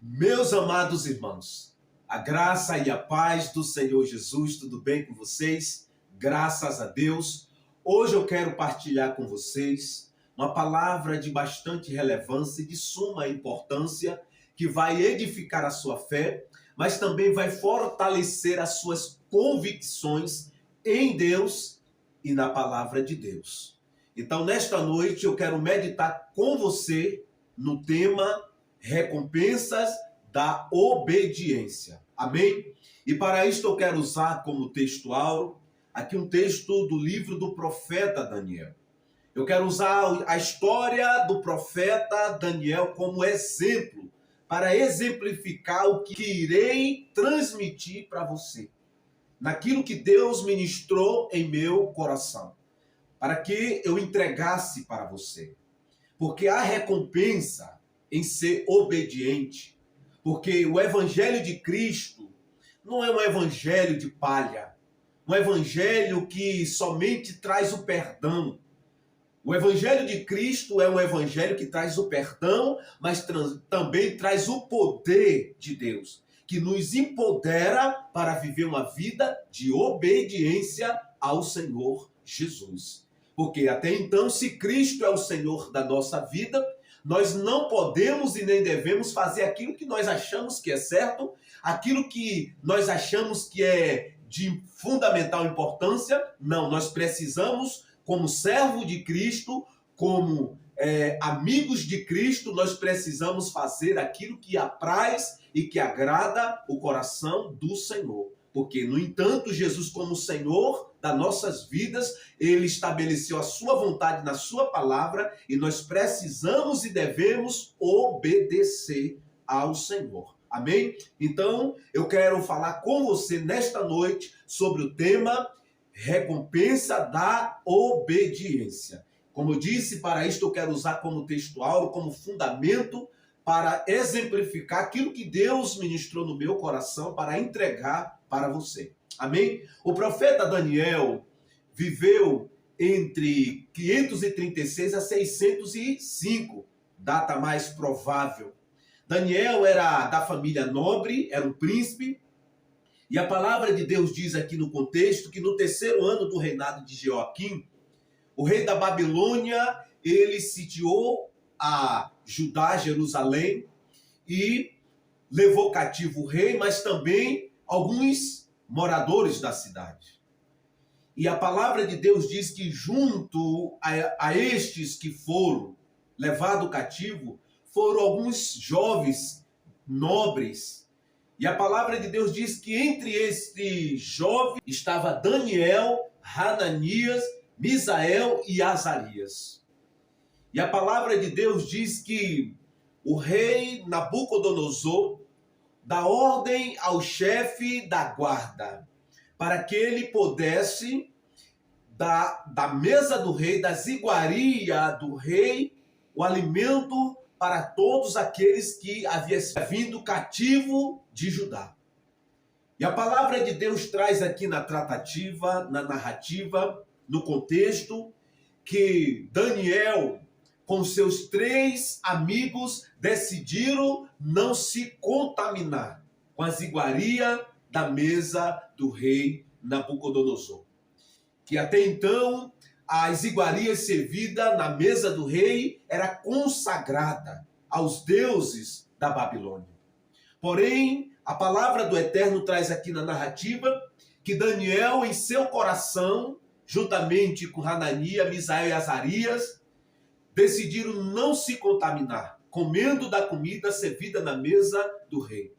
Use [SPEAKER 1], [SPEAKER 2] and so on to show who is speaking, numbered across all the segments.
[SPEAKER 1] Meus amados irmãos, a graça e a paz do Senhor Jesus, tudo bem com vocês? Graças a Deus. Hoje eu quero partilhar com vocês uma palavra de bastante relevância e de suma importância que vai edificar a sua fé, mas também vai fortalecer as suas convicções em Deus e na palavra de Deus. Então, nesta noite eu quero meditar com você no tema recompensas da obediência. Amém? E para isto eu quero usar como textual aqui um texto do livro do profeta Daniel. Eu quero usar a história do profeta Daniel como exemplo para exemplificar o que irei transmitir para você, naquilo que Deus ministrou em meu coração, para que eu entregasse para você. Porque há recompensa em ser obediente, porque o evangelho de Cristo não é um evangelho de palha, um evangelho que somente traz o perdão. O evangelho de Cristo é um evangelho que traz o perdão, mas também traz o poder de Deus, que nos empodera para viver uma vida de obediência ao Senhor Jesus. Porque até então, se Cristo é o Senhor da nossa vida, nós não podemos e nem devemos fazer aquilo que nós achamos que é certo, aquilo que nós achamos que é de fundamental importância. Não, nós precisamos, como servo de Cristo, como amigos de Cristo, nós precisamos fazer aquilo que apraz e que agrada o coração do Senhor. Porque, no entanto, Jesus, como Senhor das nossas vidas, Ele estabeleceu a sua vontade na sua palavra e nós precisamos e devemos obedecer ao Senhor. Amém? Então, eu quero falar com você nesta noite sobre o tema recompensa da obediência. Como eu disse, para isto eu quero usar como textual, como fundamento, para exemplificar aquilo que Deus ministrou no meu coração para entregar para você. Amém? O profeta Daniel viveu entre 536 a 605, data mais provável. Daniel era da família nobre, era um príncipe, e a palavra de Deus diz aqui no contexto que no terceiro ano do reinado de Joaquim, o rei da Babilônia, ele sitiou a Judá, Jerusalém, e levou cativo o rei, mas também alguns moradores da cidade. E a palavra de Deus diz que junto a estes que foram levados cativo, foram alguns jovens nobres. E a palavra de Deus diz que entre estes jovens estava Daniel, Hananias, Misael e Azarias. E a palavra de Deus diz que o rei Nabucodonosor dá ordem ao chefe da guarda para que ele pudesse da mesa do rei, das iguarias do rei, o alimento para todos aqueles que haviam vindo cativo de Judá. E a palavra de Deus traz aqui na tratativa, na narrativa, no contexto, que Daniel, com seus 3 amigos, decidiram não se contaminar com as iguarias da mesa do rei Nabucodonosor. Que até então, as iguarias servidas na mesa do rei era consagrada aos deuses da Babilônia. Porém, a palavra do Eterno traz aqui na narrativa que Daniel, em seu coração, juntamente com Hananias, Misael e Azarias, decidiram não se contaminar, comendo da comida servida na mesa do rei.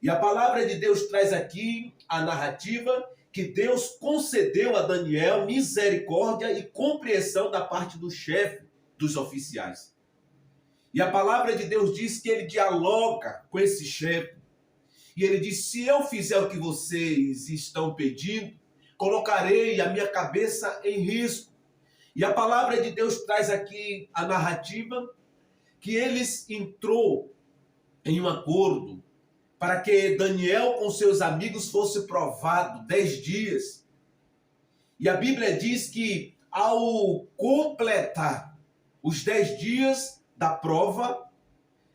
[SPEAKER 1] E a palavra de Deus traz aqui a narrativa que Deus concedeu a Daniel misericórdia e compreensão da parte do chefe dos oficiais. E a palavra de Deus diz que ele dialoga com esse chefe. E ele diz: se eu fizer o que vocês estão pedindo, colocarei a minha cabeça em risco. E a palavra de Deus traz aqui a narrativa que eles entrou em um acordo para que Daniel com seus amigos fosse provado 10 dias. E a Bíblia diz que ao completar os 10 dias da prova,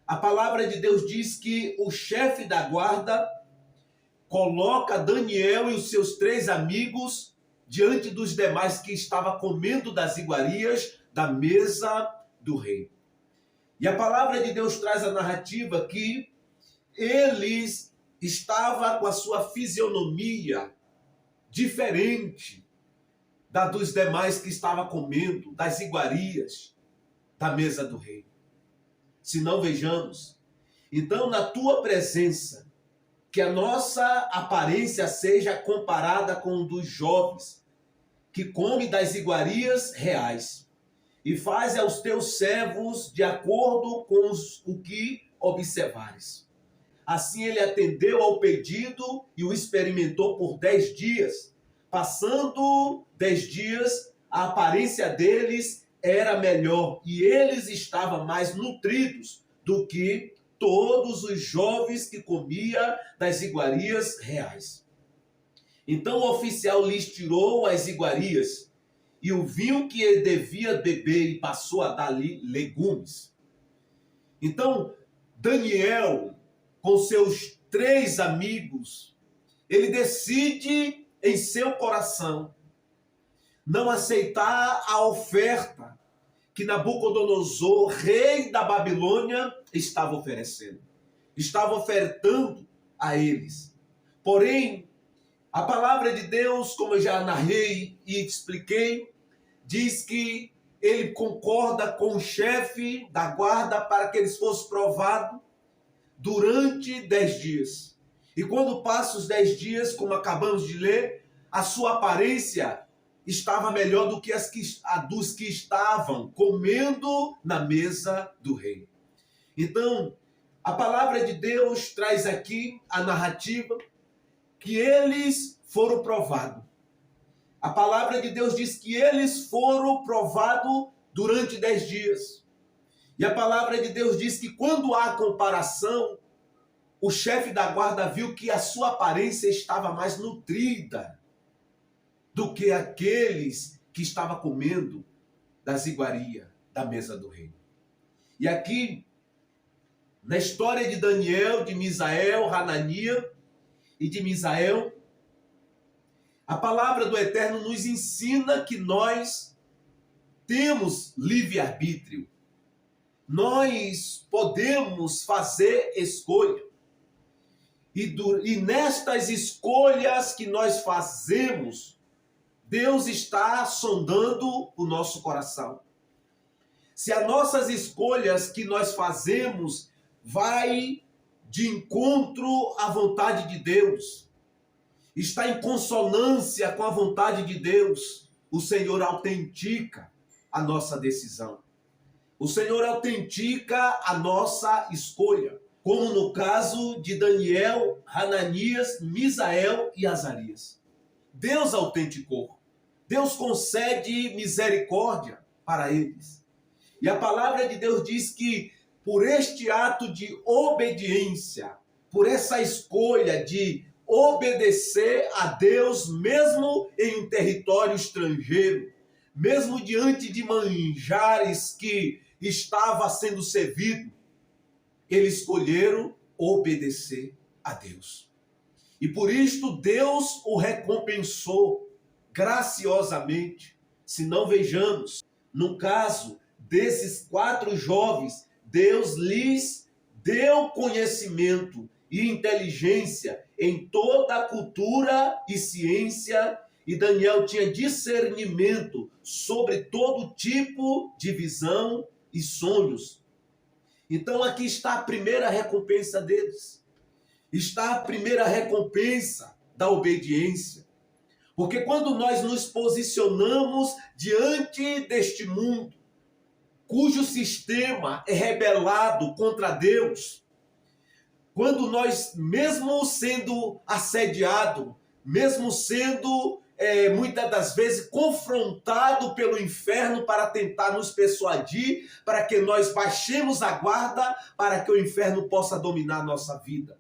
[SPEAKER 1] a palavra de Deus diz que o chefe da guarda coloca Daniel e os seus 3 amigos diante dos demais que estavam comendo das iguarias da mesa do rei. E a palavra de Deus traz a narrativa que eles estavam com a sua fisionomia diferente da dos demais que estavam comendo das iguarias da mesa do rei. Se não, vejamos. Então, na tua presença, que a nossa aparência seja comparada com a dos jovens, que come das iguarias reais, e faz aos teus servos de acordo com o que observares. Assim ele atendeu ao pedido e o experimentou por 10 dias. Passando 10 dias, a aparência deles era melhor e eles estavam mais nutridos do que todos os jovens que comia das iguarias reais. Então o oficial lhes tirou as iguarias e o vinho que ele devia beber e passou a dar-lhe legumes. Então Daniel, com seus 3 amigos, ele decide em seu coração não aceitar a oferta que Nabucodonosor, rei da Babilônia, estava oferecendo. Estava ofertando a eles. Porém, a palavra de Deus, como eu já narrei e expliquei, diz que ele concorda com o chefe da guarda para que eles fossem provados durante 10 dias. E quando passa os 10 dias, como acabamos de ler, a sua aparência estava melhor do que a dos que estavam comendo na mesa do rei. Então, a palavra de Deus traz aqui a narrativa que eles foram provados. A palavra de Deus diz que eles foram provados durante 10 dias. E a palavra de Deus diz que quando há comparação, o chefe da guarda viu que a sua aparência estava mais nutrida do que aqueles que estavam comendo das iguarias da mesa do rei. E aqui, na história de Daniel, de Misael, Hanania e de Misael, a palavra do Eterno nos ensina que nós temos livre-arbítrio. Nós podemos fazer escolha. E nestas escolhas que nós fazemos, Deus está sondando o nosso coração. Se as nossas escolhas que nós fazemos vai de encontro à vontade de Deus, está em consonância com a vontade de Deus, o Senhor autentica a nossa decisão. O Senhor autentica a nossa escolha, como no caso de Daniel, Hananias, Misael e Azarias. Deus autenticou. Deus concede misericórdia para eles. E a palavra de Deus diz que por este ato de obediência, por essa escolha de obedecer a Deus, mesmo em um território estrangeiro, mesmo diante de manjares que estava sendo servido, eles escolheram obedecer a Deus. E por isto Deus o recompensou graciosamente. Se não, vejamos, no caso desses 4 jovens, Deus lhes deu conhecimento e inteligência em toda a cultura e ciência, e Daniel tinha discernimento sobre todo tipo de visão e sonhos. Então aqui está a primeira recompensa deles. Está a primeira recompensa da obediência. Porque quando nós nos posicionamos diante deste mundo, cujo sistema é rebelado contra Deus, quando nós, mesmo sendo assediado, mesmo sendo muitas das vezes confrontado pelo inferno para tentar nos persuadir, para que nós baixemos a guarda, para que o inferno possa dominar a nossa vida.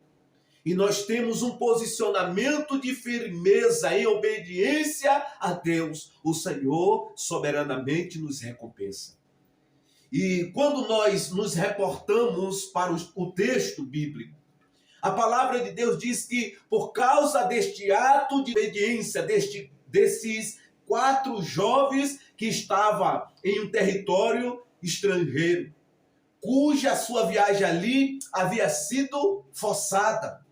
[SPEAKER 1] E nós temos um posicionamento de firmeza em obediência a Deus, o Senhor soberanamente nos recompensa. E quando nós nos reportamos para o texto bíblico, a palavra de Deus diz que por causa deste ato de obediência, desses 4 jovens que estavam em um território estrangeiro, cuja sua viagem ali havia sido forçada.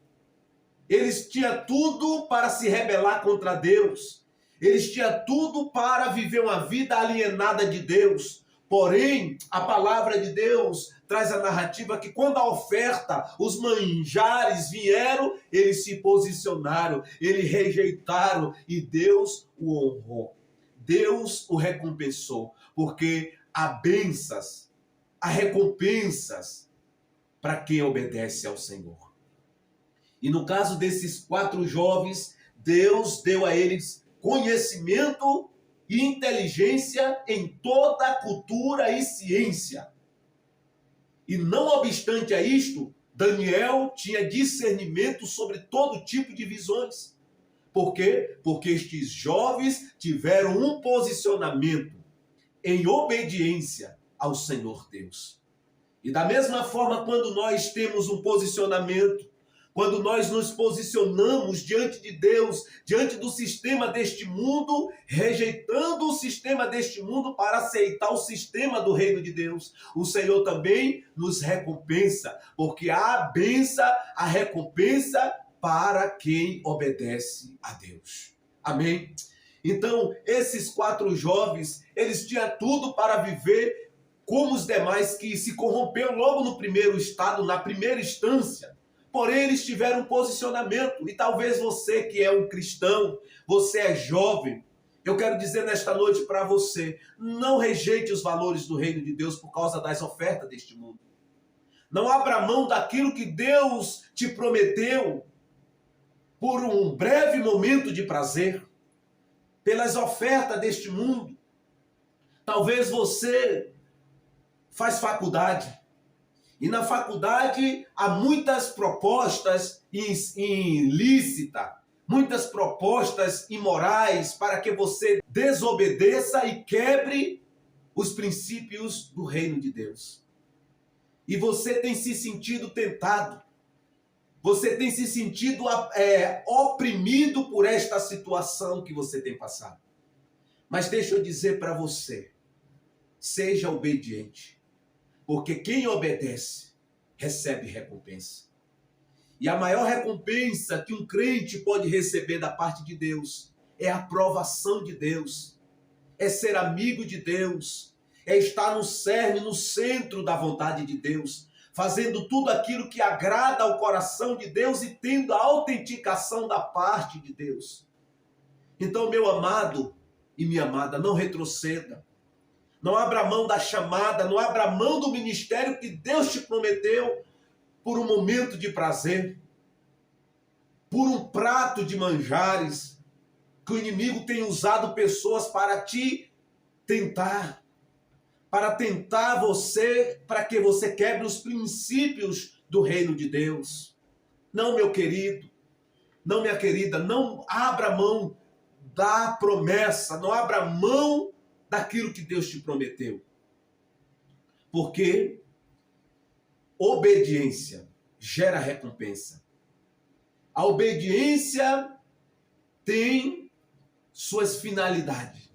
[SPEAKER 1] Eles tinham tudo para se rebelar contra Deus. Eles tinham tudo para viver uma vida alienada de Deus. Porém, a palavra de Deus traz a narrativa que quando a oferta, os manjares vieram, eles se posicionaram, eles rejeitaram e Deus o honrou. Deus o recompensou, porque há bênçãos, há recompensas para quem obedece ao Senhor. E no caso desses 4 jovens, Deus deu a eles conhecimento e inteligência em toda a cultura e ciência. E não obstante a isto, Daniel tinha discernimento sobre todo tipo de visões. Por quê? Porque estes jovens tiveram um posicionamento em obediência ao Senhor Deus. E da mesma forma, quando nós temos um posicionamento, quando nós nos posicionamos diante de Deus, diante do sistema deste mundo, rejeitando o sistema deste mundo para aceitar o sistema do reino de Deus, o Senhor também nos recompensa, porque há a bênção, a recompensa para quem obedece a Deus. Amém? Então, esses 4 jovens, eles tinham tudo para viver como os demais que se corromperam logo no primeiro estado, na primeira instância. Porém, eles tiveram um posicionamento. E talvez você que é um cristão, você é jovem, eu quero dizer nesta noite para você, não rejeite os valores do reino de Deus por causa das ofertas deste mundo. Não abra mão daquilo que Deus te prometeu por um breve momento de prazer, pelas ofertas deste mundo. Talvez você faz faculdade. E na faculdade há muitas propostas ilícitas, muitas propostas imorais para que você desobedeça e quebre os princípios do reino de Deus. E você tem se sentido tentado, você tem se sentido oprimido por esta situação que você tem passado. Mas deixa eu dizer para você, seja obediente. Porque quem obedece, recebe recompensa. E a maior recompensa que um crente pode receber da parte de Deus é a aprovação de Deus, é ser amigo de Deus, é estar no cerne, no centro da vontade de Deus, fazendo tudo aquilo que agrada ao coração de Deus e tendo a autenticação da parte de Deus. Então, meu amado e minha amada, não retroceda. Não abra mão da chamada, não abra mão do ministério que Deus te prometeu por um momento de prazer, por um prato de manjares, que o inimigo tem usado pessoas para te tentar, para tentar você, para que você quebre os princípios do reino de Deus. Não, meu querido, não, minha querida, não abra mão da promessa, não abra mão daquilo que Deus te prometeu. Porque obediência gera recompensa. A obediência tem suas finalidades,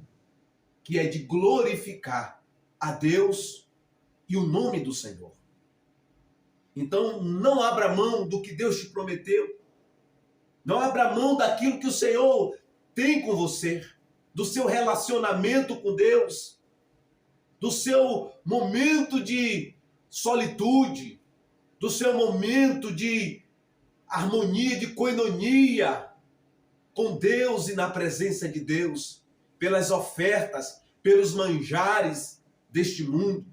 [SPEAKER 1] que é de glorificar a Deus e o nome do Senhor. Então, não abra mão do que Deus te prometeu. Não abra mão daquilo que o Senhor tem com você, do seu relacionamento com Deus, do seu momento de solitude, do seu momento de harmonia, de koinonia com Deus e na presença de Deus, pelas ofertas, pelos manjares deste mundo,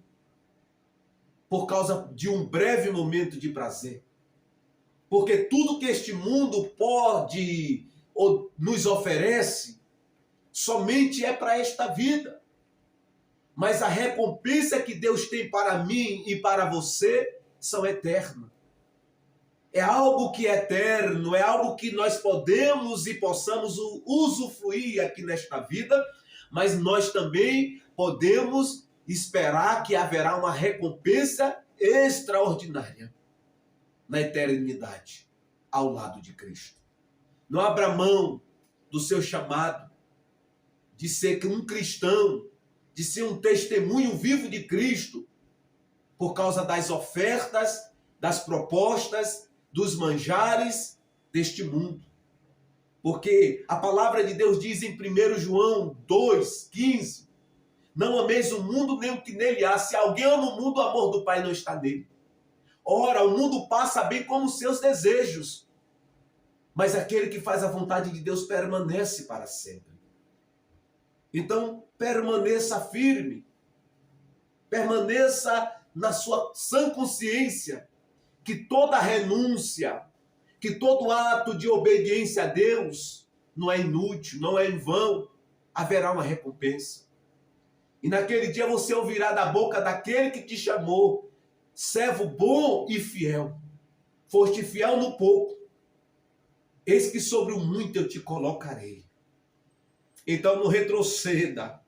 [SPEAKER 1] por causa de um breve momento de prazer. Porque tudo que este mundo pode ou nos oferece somente é para esta vida. Mas a recompensa que Deus tem para mim e para você são eternas. É algo que é eterno, é algo que nós podemos e possamos usufruir aqui nesta vida, mas nós também podemos esperar que haverá uma recompensa extraordinária na eternidade ao lado de Cristo. Não abra mão do seu chamado de ser um cristão, de ser um testemunho vivo de Cristo, por causa das ofertas, das propostas, dos manjares deste mundo. Porque a palavra de Deus diz em 1 João 2,15, não ameis o mundo nem o que nele há. Se alguém ama o mundo, o amor do Pai não está nele. Ora, o mundo passa bem como os seus desejos, mas aquele que faz a vontade de Deus permanece para sempre. Então, permaneça firme, permaneça na sua sã consciência, que toda renúncia, que todo ato de obediência a Deus não é inútil, não é em vão, haverá uma recompensa. E naquele dia você ouvirá da boca daquele que te chamou, servo bom e fiel. Foste fiel no pouco, eis que sobre o muito eu te colocarei. Então não retroceda,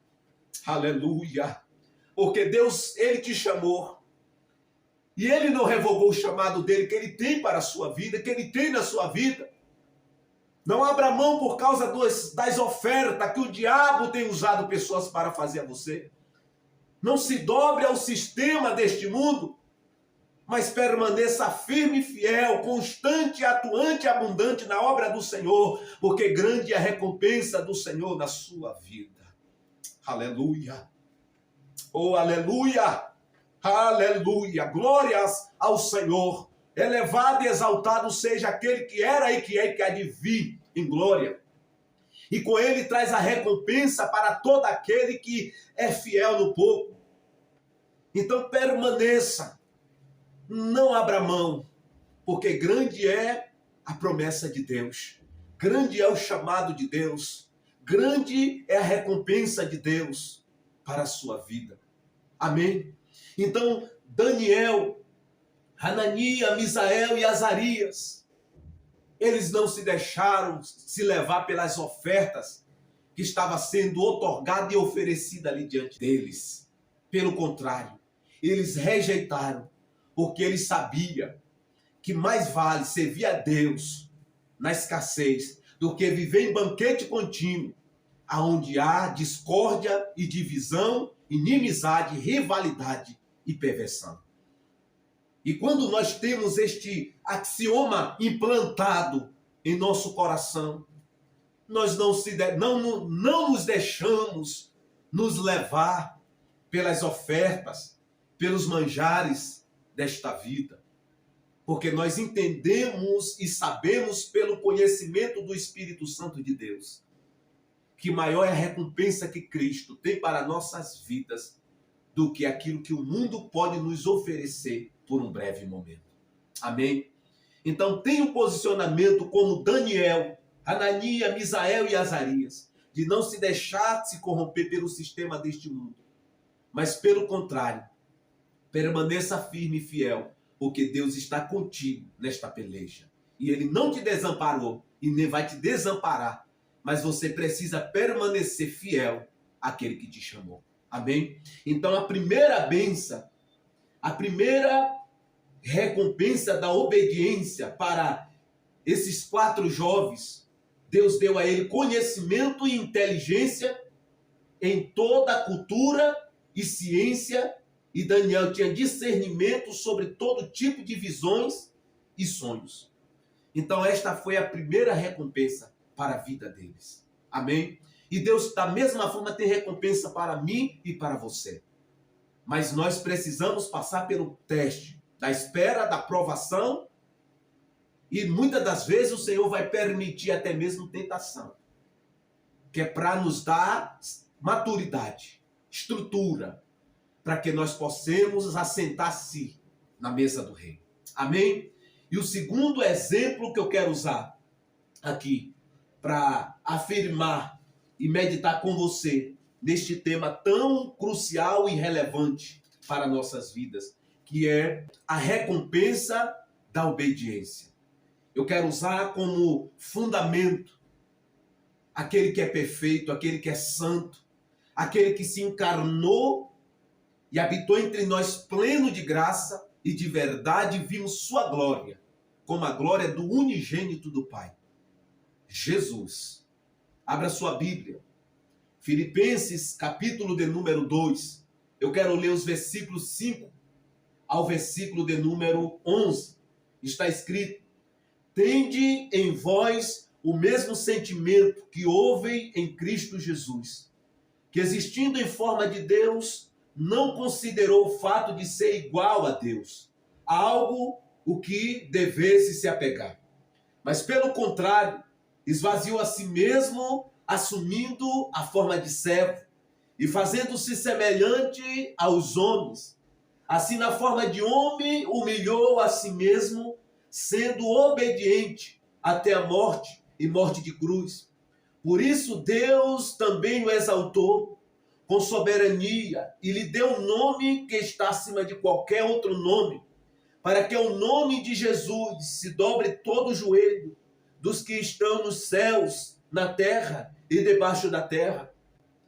[SPEAKER 1] aleluia, porque Deus, Ele te chamou, e Ele não revogou o chamado dele que Ele tem para a sua vida, que Ele tem na sua vida. Não abra mão por causa das ofertas que o diabo tem usado pessoas para fazer a você. Não se dobre ao sistema deste mundo, mas permaneça firme e fiel, constante, atuante e abundante na obra do Senhor, porque grande é a recompensa do Senhor na sua vida. Aleluia! Oh, aleluia! Aleluia! Glórias ao Senhor! Elevado e exaltado seja aquele que era e que é e que há de vir em glória. E com ele traz a recompensa para todo aquele que é fiel no pouco. Então permaneça, não abra mão, porque grande é a promessa de Deus, grande é o chamado de Deus, grande é a recompensa de Deus para a sua vida. Amém? Então, Daniel, Hananias, Misael e Azarias, eles não se deixaram se levar pelas ofertas que estava sendo otorgada e oferecida ali diante deles. Pelo contrário, eles rejeitaram, porque eles sabiam que mais vale servir a Deus na escassez do que viver em banquete contínuo, aonde há discórdia e divisão, inimizade, rivalidade e perversão. E quando nós temos este axioma implantado em nosso coração, nós não nos deixamos nos levar pelas ofertas, pelos manjares desta vida, porque nós entendemos e sabemos pelo conhecimento do Espírito Santo de Deus que maior é a recompensa que Cristo tem para nossas vidas do que aquilo que o mundo pode nos oferecer por um breve momento. Amém? Então tenha um posicionamento como Daniel, Hananias, Misael e Azarias, de não se deixar se corromper pelo sistema deste mundo, mas pelo contrário, permaneça firme e fiel, porque Deus está contigo nesta peleja. E Ele não te desamparou e nem vai te desamparar, mas você precisa permanecer fiel àquele que te chamou. Amém? Então a primeira bênção, a primeira recompensa da obediência para esses 4 jovens, Deus deu a ele conhecimento e inteligência em toda a cultura e ciência, e Daniel tinha discernimento sobre todo tipo de visões e sonhos. Então esta foi a primeira recompensa para a vida deles. Amém? E Deus da mesma forma tem recompensa para mim e para você. Mas nós precisamos passar pelo teste da espera, da provação, e muitas das vezes o Senhor vai permitir até mesmo tentação, que é para nos dar maturidade, estrutura, para que nós possamos assentar-se na mesa do rei. Amém? E o segundo exemplo que eu quero usar aqui para afirmar e meditar com você neste tema tão crucial e relevante para nossas vidas, que é a recompensa da obediência. Eu quero usar como fundamento aquele que é perfeito, aquele que é santo, aquele que se encarnou e habitou entre nós pleno de graça e de verdade, vimos sua glória, como a glória do unigênito do Pai, Jesus. Abra sua Bíblia. Filipenses, capítulo de número 2. Eu quero ler os versículos 5 ao versículo de número 11. Está escrito: tende em vós o mesmo sentimento que houve em Cristo Jesus, que existindo em forma de Deus, não considerou o fato de ser igual a Deus, algo o que devesse se apegar. Mas pelo contrário, esvaziou a si mesmo, assumindo a forma de servo e fazendo-se semelhante aos homens. Assim, na forma de homem, humilhou a si mesmo, sendo obediente até a morte e morte de cruz. Por isso, Deus também o exaltou com soberania e lhe deu um nome que está acima de qualquer outro nome, para que ao nome de Jesus se dobre todo o joelho dos que estão nos céus, na terra e debaixo da terra,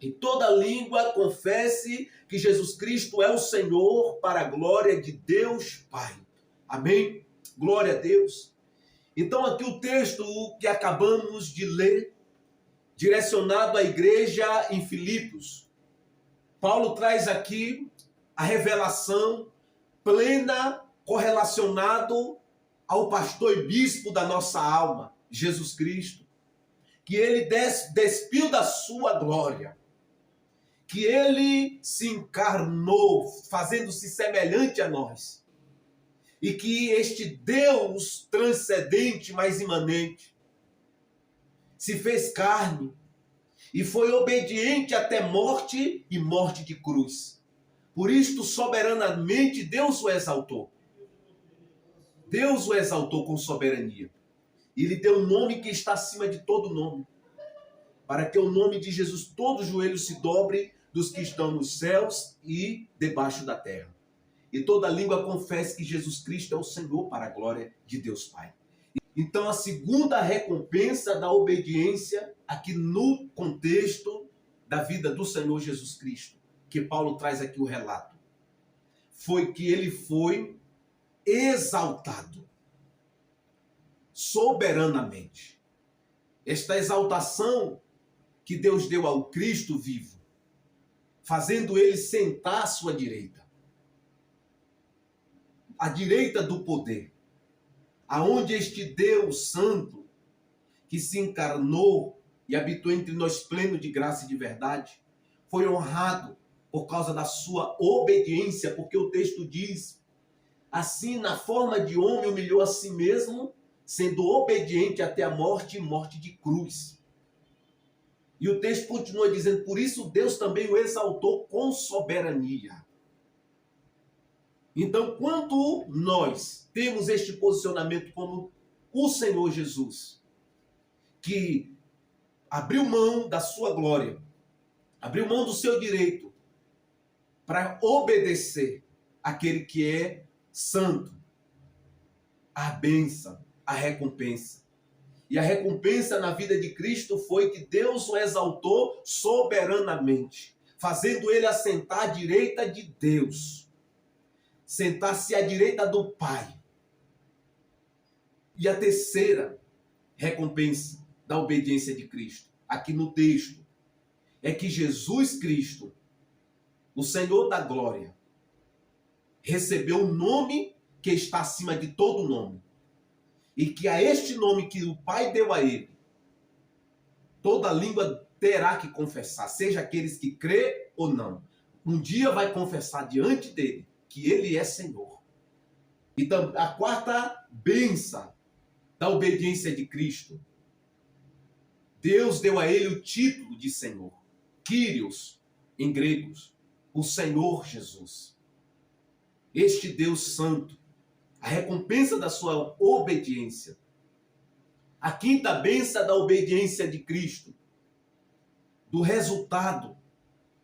[SPEAKER 1] e toda língua confesse que Jesus Cristo é o Senhor, para a glória de Deus Pai. Amém? Glória a Deus. Então aqui o texto que acabamos de ler, direcionado à igreja em Filipos. Paulo traz aqui a revelação plena, correlacionado ao pastor e bispo da nossa alma, Jesus Cristo, que ele despiu da sua glória, que ele se encarnou, fazendo-se semelhante a nós, e que este Deus transcendente, mais imanente, se fez carne e foi obediente até morte e morte de cruz. Por isto, soberanamente, Deus o exaltou. Deus o exaltou com soberania. E lhe deu um nome que está acima de todo nome, para que o nome de Jesus todo joelho se dobre, dos que estão nos céus e debaixo da terra, e toda língua confesse que Jesus Cristo é o Senhor, para a glória de Deus Pai. Então, a segunda recompensa da obediência, aqui no contexto da vida do Senhor Jesus Cristo, que Paulo traz aqui o relato, foi que ele foi exaltado soberanamente. Esta exaltação que Deus deu ao Cristo vivo, fazendo ele sentar à sua direita, à direita do poder, aonde este Deus santo, que se encarnou e habitou entre nós pleno de graça e de verdade, foi honrado por causa da sua obediência, porque o texto diz, assim, na forma de homem, humilhou a si mesmo, sendo obediente até a morte e morte de cruz. E o texto continua dizendo, por isso Deus também o exaltou com soberania. Então, quando nós temos este posicionamento como o Senhor Jesus, que abriu mão da sua glória, abriu mão do seu direito, para obedecer àquele que é santo, a bênção, a recompensa. E a recompensa na vida de Cristo foi que Deus o exaltou soberanamente, fazendo ele assentar à direita de Deus, sentar-se à direita do Pai. E a terceira recompensa da obediência de Cristo, aqui no texto, é que Jesus Cristo, o Senhor da glória, recebeu o nome que está acima de todo nome. E que a este nome que o Pai deu a ele, toda língua terá que confessar, seja aqueles que crê ou não. Um dia vai confessar diante dele que ele é Senhor. Então, a quarta bênção da obediência de Cristo, Deus deu a ele o título de Senhor, Kyrios, em gregos, o Senhor Jesus. Este Deus santo, a recompensa da sua obediência. A quinta bênção da obediência de Cristo, do resultado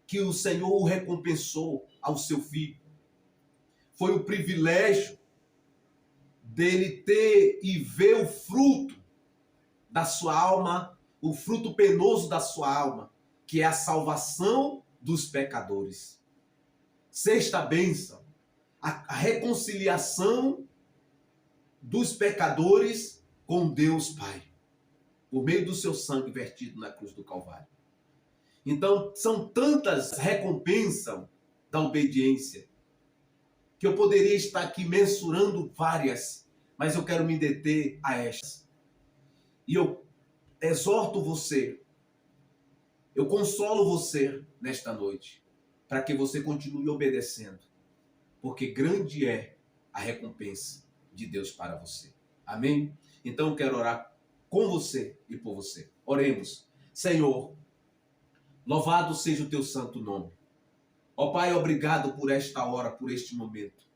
[SPEAKER 1] que o Senhor o recompensou ao seu Filho, foi o privilégio dele ter e ver o fruto da sua alma, o fruto penoso da sua alma, que é a salvação dos pecadores. Sexta bênção, a reconciliação dos pecadores com Deus Pai, por meio do seu sangue vertido na cruz do Calvário. Então, são tantas recompensas da obediência que eu poderia estar aqui mensurando várias, mas eu quero me deter a estas. E eu exorto você, eu consolo você nesta noite, para que você continue obedecendo, porque grande é a recompensa de Deus para você. Amém? Então eu quero orar com você e por você. Oremos. Senhor, louvado seja o teu santo nome. Ó Pai, obrigado por esta hora, por este momento.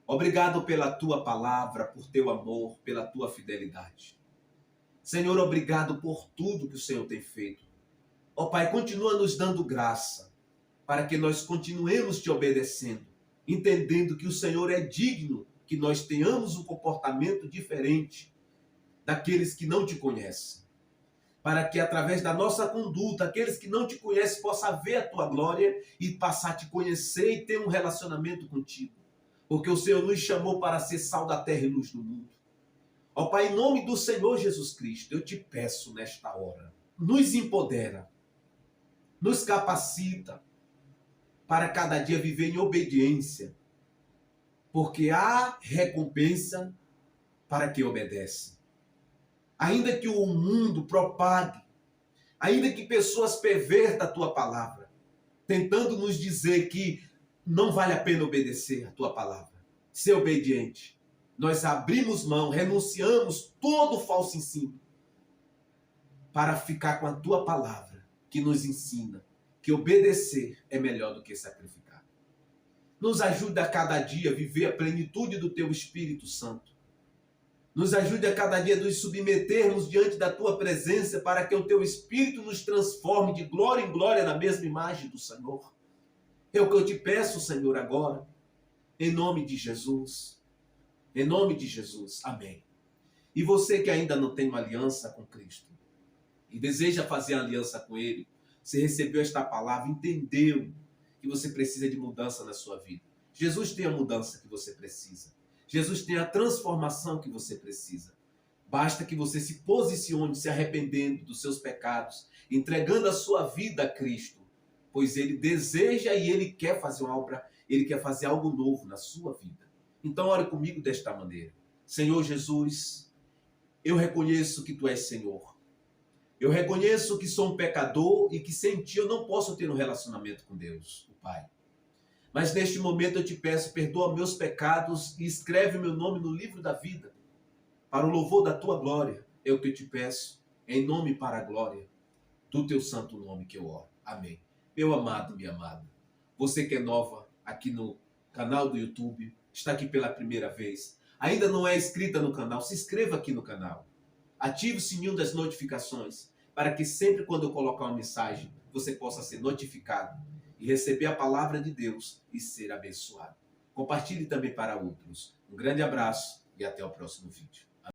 [SPEAKER 1] Obrigado pela tua palavra, por teu amor, pela tua fidelidade. Senhor, obrigado por tudo que o Senhor tem feito. Ó Pai, continua nos dando graça para que nós continuemos te obedecendo, entendendo que o Senhor é digno que nós tenhamos um comportamento diferente daqueles que não te conhecem. Para que através da nossa conduta, aqueles que não te conhecem possam ver a tua glória e passar a te conhecer e ter um relacionamento contigo. Porque o Senhor nos chamou para ser sal da terra e luz do mundo. Ó Pai, em nome do Senhor Jesus Cristo, eu te peço nesta hora, nos empodera, nos capacita para cada dia viver em obediência, porque há recompensa para quem obedece. Ainda que o mundo propague, ainda que pessoas pervertam a tua palavra, tentando nos dizer que não vale a pena obedecer a tua palavra, ser obediente, nós abrimos mão, renunciamos todo falso ensino para ficar com a tua palavra, que nos ensina que obedecer é melhor do que sacrificar. Nos ajude a cada dia a viver a plenitude do teu Espírito Santo. Nos ajude a cada dia nos submetermos diante da tua presença para que o teu Espírito nos transforme de glória em glória na mesma imagem do Senhor. É o que eu te peço, Senhor, agora, em nome de Jesus. Em nome de Jesus. Amém. E você que ainda não tem uma aliança com Cristo e deseja fazer aliança com Ele, você recebeu esta palavra, entendeu que você precisa de mudança na sua vida. Jesus tem a mudança que você precisa. Jesus tem a transformação que você precisa. Basta que você se posicione, se arrependendo dos seus pecados, entregando a sua vida a Cristo, pois Ele deseja e Ele quer fazer uma obra, Ele quer fazer algo novo na sua vida. Então ore comigo desta maneira. Senhor Jesus, eu reconheço que Tu és Senhor. Eu reconheço que sou um pecador e que sem Ti eu não posso ter um relacionamento com Deus, o Pai. Mas neste momento eu te peço, perdoa meus pecados e escreve meu nome no livro da vida, para o louvor da Tua glória. É o que eu te peço, em nome e para a glória do Teu santo nome que eu oro. Amém. Meu amado, minha amada, você que é nova aqui no canal do YouTube, está aqui pela primeira vez, ainda não é inscrita no canal, se inscreva aqui no canal. Ative o sininho das notificações, para que sempre quando eu colocar uma mensagem, você possa ser notificado e receber a palavra de Deus e ser abençoado. Compartilhe também para outros. Um grande abraço e até o próximo vídeo.